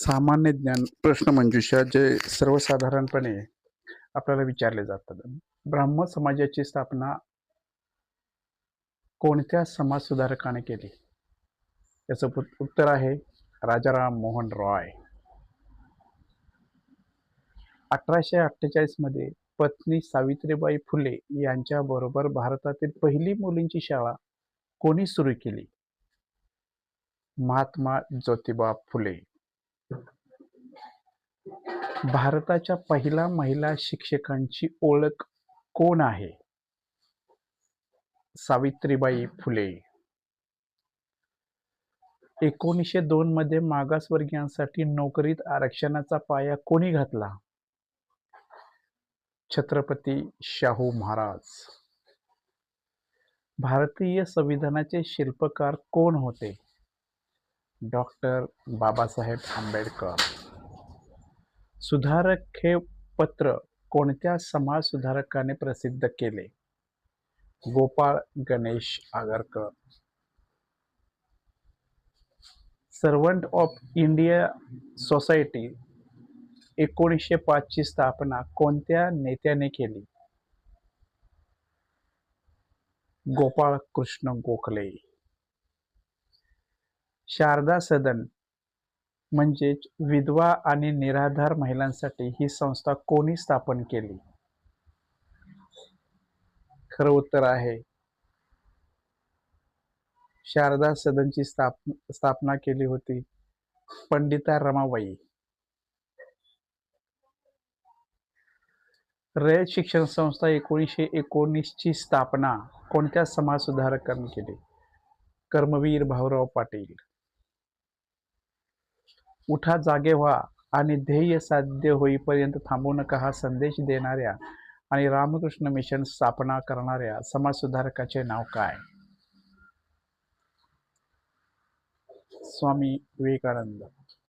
सामान्य ज्ञान प्रश्नमंजुषा जे सर्वसाधारणपणे आपल्याला विचारले जातात. ब्राह्मण समाजाची स्थापना कोणत्या समाजसुधारकाने केली? याचं उत्तर आहे राजाराम मोहन रॉय. 1848 मध्ये पत्नी सावित्रीबाई फुले यांच्याबरोबर भारतातील पहिली मुलींची शाळा कोणी सुरू केली? महात्मा ज्योतिबा फुले. भारताच्या पहिल्या महिला शिक्षकांची ओळख कोण आहे? सावित्रीबाई फुले. 1902 मध्ये मागासवर्गीयांसाठी नोकरीत आरक्षणाचा पाया कोणी घातला? छत्रपती शाहू महाराज. भारतीय संविधानाचे शिल्पकार कोण होते? डॉक्टर बाबासाहेब आंबेडकर. सुधारक हे पत्र कोणत्या समाज सुधारकाने प्रसिद्ध केले? Gopal Ganesh Agarkar. Servant of India society 1905 ची स्थापना कोणत्या नेत्याने केली? गोपाळ कृष्ण गोखले. शारदा सदन म्हणजेच विधवा आणि निराधार महिलांसाठी ही संस्था कोणी स्थापन केली? खरं उत्तर आहे शारदा सदनची स्थापना केली होती पंडिता रमाबाई. रयत शिक्षण संस्था 1919 ची स्थापना कोणत्या समाज सुधारकांनी केली? कर्मवीर भाऊराव पाटील. उठा जागे व्हा आणि ध्येय साध्य होईपर्यंत थांबू नका हा संदेश देणाऱ्या आणि रामकृष्ण मिशन स्थापना करणाऱ्या समाज सुधारकाचे नाव काय? स्वामी विवेकानंद.